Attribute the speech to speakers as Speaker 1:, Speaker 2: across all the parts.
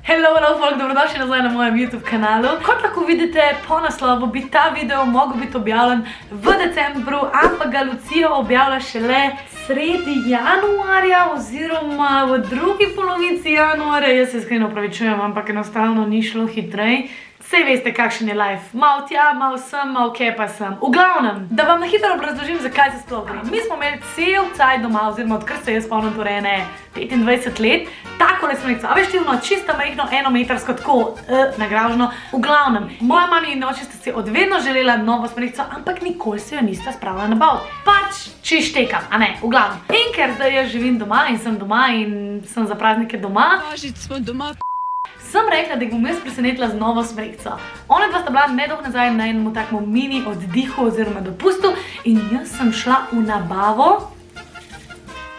Speaker 1: Hello folk, dobrodošli nazaj na mojem YouTube kanalu. Kot lahko vidite po naslovu, bi ta video mogel biti objavljen v decembru, ampak ga Lucija objavlja šele sredi januarja oziroma v drugi polovici januarja. Jaz se iskreno opravičujem, ampak enostavno ni šlo hitreje. Sej veste, kakšen je life. Mal tja, mal sem, mal kje pa sem. V glavnem, da vam na hitro obrazložim, zakaj se sploh gre. Mi smo imeli cel cajt doma, oziroma odkar se jaz spomnim, torej 25 let, takole smrekco, a veš štilno, čisto majhno, enometrsko, tako nagražno. V glavnem, moja mama in oče sta si odvedno želela novo smrekco, ampak nikoli se jo nista spravila na bavt. Pač, če štekam, a ne, v glavnem. In ker zdaj jaz živim doma in sem za praznike doma, sem rekla, da bom jaz presenetila z novo smrekco. Ona dva sta bila nedolgo nazaj na enem takmu mini oddihu oziroma dopustu in jaz sem šla v nabavo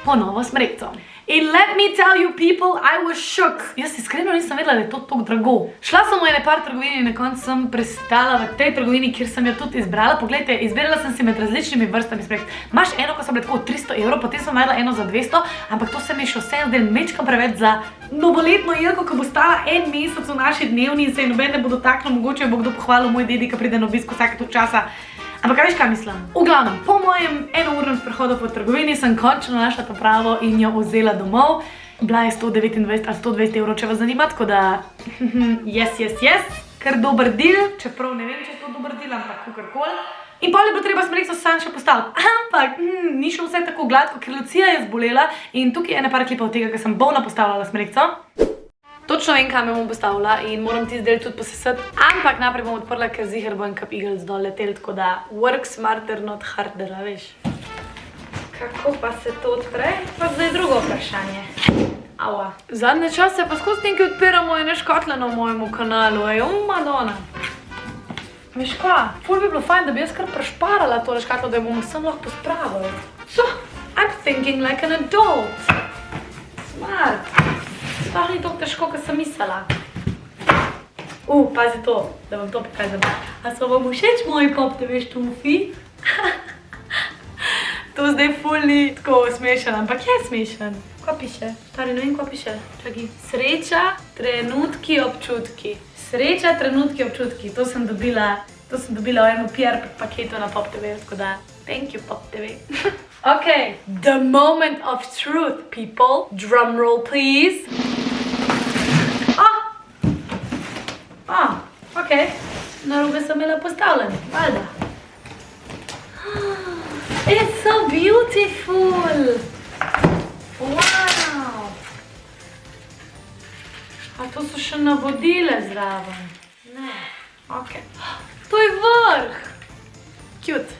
Speaker 1: po novo smrekco. In let me tell you people, I was shook. Jaz iskreno nisem vedela, da je to tako drago. Šla sem v ene par trgovini in na koncu sem pristala v tej trgovini, kjer sem jo tudi izbrala. Poglejte, izbirala sem si med različnimi vrstami smrekc. Imaš eno, ko so bile tako 300 €, potem sem najdla eno za 200, ampak to se mi še vse zdaj mečkam preveč za novoletno jelko, ko bo stala en mesec v naši dnevni in se noben ne bo dotaknil, mogoče bo kdo pohvalil moj dedi, ki pride na obisk vsake toliko časa. Ampak kaj veš, kaj mislim? V glavnem, po mojem enournem sprehodu po trgovini sem končno našla to pravo in jo vzela domov. Bila je 129 ali 120 €, če vas zanima, tako da yes, ker dober deal, čeprav ne vem, če je to dober deal, ampak kakorkoli. In potem je bilo treba smrekco sam še postaviti. Ampak ni šlo vse tako gladko, ker Lucija je zbolela in tukaj je ene par klipov tega, ker sem bolna postavljala smrekco. Točno vem, kam jo bom postavila in moram ti zdaj tudi posesati, ampak naprej bom odprla, ker ziher bo en kap igelc dol letel, tako da work smarter, not harder, a veš. Kako pa se to odpre? Pa zdaj drugo vprašanje. Aua. Zadnje čase pa skozi nekaj odpiramo ene škotle na mojemu kanalu, madonna. Veš kva, ful bi bilo fajn, da bi jaz kar prešparala tole škatlo, da jo bomo vsem lahko pospravili. So, I'm thinking like an adult. Smart. Sploh ni tako težko, kot sem mislila. Pazi to, da vam to pokažem. A so vam všeč moji Pop TV štufi? To zdaj ful ni tako smešen, ampak je smešen. Kva piše? Stari, ne vem, kva piše. Čakaj. Sreča, trenutki, občutki. Sreča, trenutki, občutki. To sem dobila v enem PR paketu na Pop TV, tako da thank you, Pop TV. Okay, the moment of truth, people. Drum roll, please. Okay. Narobe sem imela postavljen, valjda. It's so beautiful. Wow. A to so še navodile zraven? Ne. Okay. To je vrh. Cute.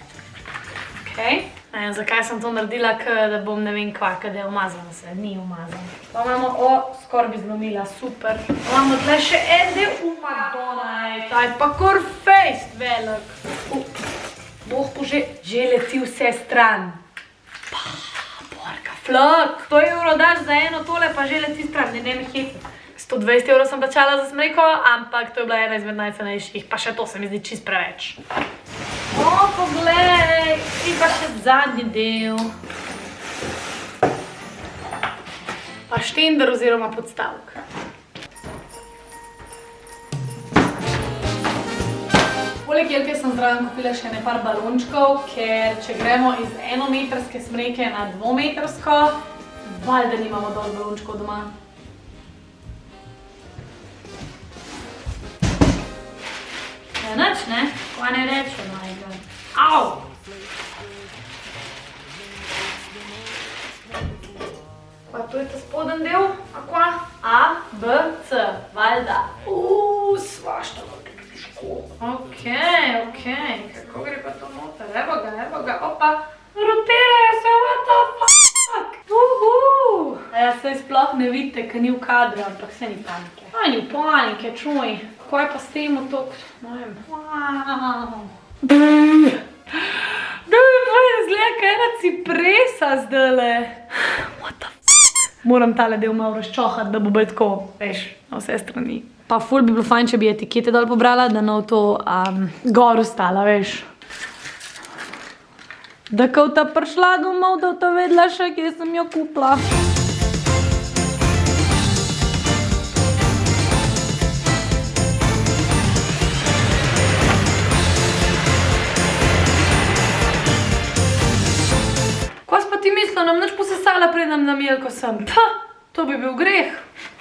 Speaker 1: Okay. Ne vem, zakaj sem to naredila, da bom ne vem kva, da je umazano se. Ni umazano. Pa imamo, skoraj bi zlomila, super. Imamo tle še en del, madonna, ta je pa kar fejst velik. Boh pože, že leti vse stran. Pa, porka, flok. 100 € daš za eno tole, pa že leti stran, ne me hecati. 120 € sem plačala za smreko, ampak to je bila ena izmed najcenejših, pa še to se mi zdi čist preveč. Poglej, in pa še zadnji del. Pa štender oziroma podstavek. Poleg jelke sem zraven kupila še ene par balončkov, ker če gremo iz enometrske smreke na dvometrsko, valjda nimamo dosti balončkov doma. Ja, nič, ne? Kva ne rečem, majka. Au! Pa to je ta spoden del, a kva? A, B, C, valjda. Svašta bo tudi težko. Okej, kako gre pa to noter? Evo ga, opa. Rotirajo se, what the fuck? Ja, saj sploh ne vidite, ker ni v kadru, ampak se ni panike. Ni panike, čuj. Kaj pa s temu tok, ne vem. Da mi pa izgleda kaj ena cipresa zdajle. What the fuck? Moram tale del malo razčohati, da bo bolj tako, veš, na vse strani. Pa ful bi bilo fajn, če bi etikete dol pobrala, da ne v to gor ostala, veš. Da ko ta prišla domov, da to vedela še, kje sem jo kupila. postavila Milko sem. To bi bil greh.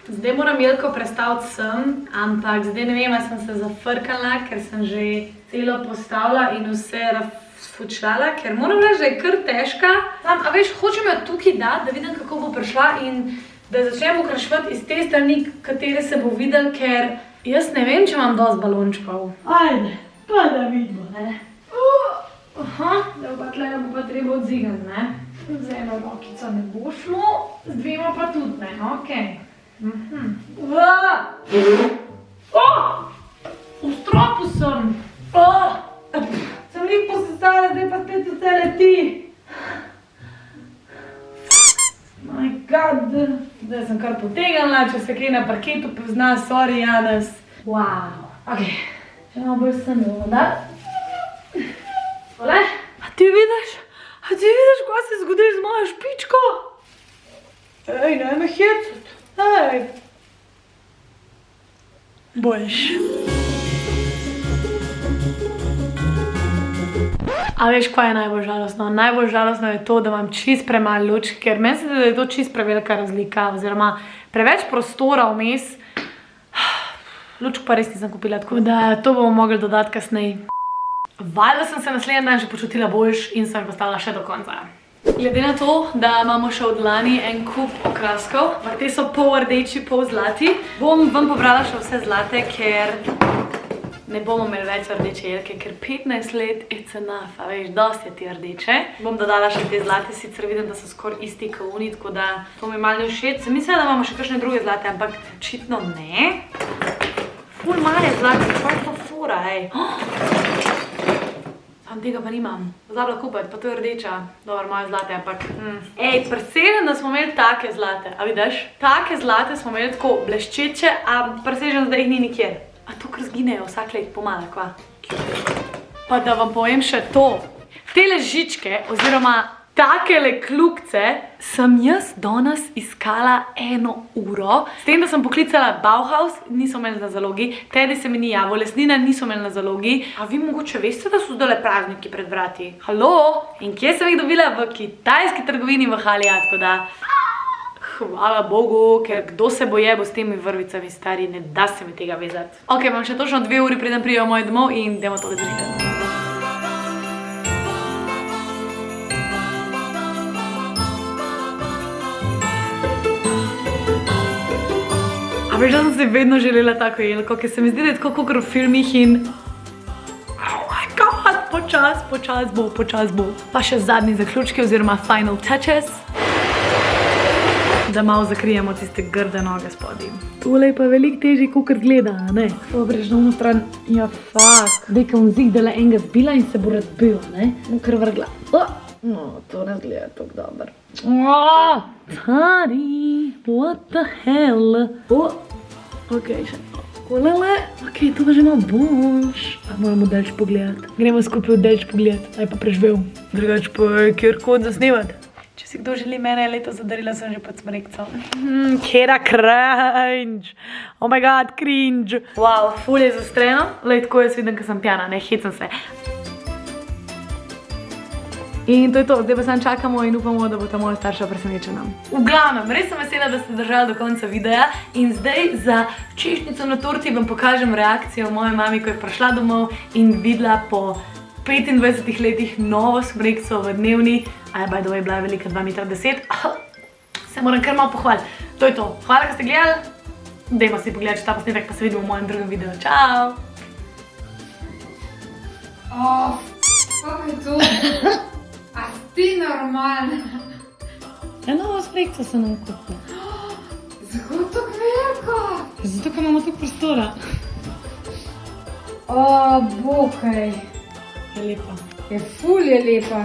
Speaker 1: Zdaj moram Milko prestaviti sem, ampak zdaj ne vem, sem se zafrkala, ker sem že celo postavila in vse razfučala, ker moram reči, da je kar težka. A veš, hočem jo tukaj dati, da vidim, kako bo prišla in da začnem okraševati iz te strani, katere se bo videl, ker jaz ne vem, če imam dosti balončkov. Ajde, pa da vidimo, ne. Da pa tle bo pa treba odzigati, ne. Z eno rokico ne bo šlo, z dvema pa tudi ne, okej. V stropu sem. Sem lik posesala, zdaj pa spet vse leti. My God. Zdaj sem kar potegnila, če se kaj na parketu pozna, sorry Janez. Wow. Ok, še malo bolj sem voda. Tole? A ti vidiš, kaj se je zgodilo z mojo špičko? Ej, ne me hecati. Ej. Boljš. A veš, kaj je najbolj žalostno? Najbolj žalostno je to, da imam čist premalo lučk, ker meni se da je to čist prevelika razlika, oziroma preveč prostora vmes. Lučk pa res nisem kupila, tako da to bomo mogli dodati kasneje. Valjda sem se naslednji dan že počutila boljš in sem postavila še do konca. Glede na to, da imamo še od lani en kup okraskov, ampak te so pol rdeči, pol zlati, bom vam pobrala še vse zlate, ker ne bomo imeli več rdeče jelke, ker 15 let it's enough, a veš, dosti je ti rdeče. Bom dodala še te zlate, sicer vidim, da so skoraj isti kot oni, tako da to mi malo ne všeč. Sem mislila, da imamo še kakšne druge zlate, ampak očitno ne. Ful male zlate, kaj je to fura, ej. Sam tega pa nimam. Pozabila kupiti, pa to je rdeča. Dobro, moje zlate, ampak... Ej, presežem, da smo imeli take zlate, a vidiš? Take zlate smo imeli tako bleščeče, a presežem, da jih ni nikjer. A to kar zginejo vsak let pomala, kva? Pa da vam povem še to. Tele žičke, oziroma takele kljukce, sem jaz danes iskala 1 uro. S tem, da sem poklicala Bauhaus, niso imeli na zalogi, Teddy se mi ni javil, Lesnina niso imeli na zalogi. A vi mogoče veste, da so zdajle prazniki pred vrati? Halo? In kje sem jih dobila? V kitajski trgovini v Halija, tako da... Hvala Bogu, ker kdo se bo jebo s temi vrvicami, stari, ne da se mi tega vezati. Ok, imam še točno 2 uri, preden pridejo moj domov in dajmo to održiti. A veš, da sem si vedno želela tako jelko, ker se mi zdi, da je tako kakor v filmih in... Oh my God, počas bo. Pa še zadnji zaključki oziroma final touches. Da malo zakrijemo tiste grde noge spodaj. Tole je pa veliko težji, kakor gleda, a ne? Pobrežno stran, ja fak. Dej, ka bom zigdala enega zbila in se bo razbil, ne? Bom kar vrgla. No, to ne zgleda tako dobro. Tari, what the hell? Ok, še kolele. Ok, to pa že malo boljš. Moramo delč pogledati. Gremo skupaj delč pogledati, aj pa preživel. Drugač pa kjer kod zasnevati. Če si kdo želi mene letos zadarila, sem že pod smrekcem. Kjera cringe. Oh my God, cringe. Wow, ful je zastreno. Lej, tako jaz vidim, ko sem pjana, ne, hecam se. In to je to, zdaj pa sam čakamo in upamo, da bo ta moja starša presenečena. V glavnem, res sem vesela, da ste držali do konca videa in zdaj za češnjico na torti vam pokažem reakcijo moje mami, ko je prišla domov in videla po 25 letih novo smrekco v dnevni, a je by the way bila velika 2,10 m. Se moram kar malo pohvaliti. To je to. Hvala, da ste gledali. Dajmo si pogledati ta posnetek, pa se vidimo v mojem drugem videu. Čau!
Speaker 2: Kako je to? A ti normalno?
Speaker 1: Ja, novo smrekco sem nam kupila.
Speaker 2: Zakaj tako veliko?
Speaker 1: Zato, ker imamo toliko prostora.
Speaker 2: Bokaj.
Speaker 1: Je lepa.
Speaker 2: Je ful je lepa.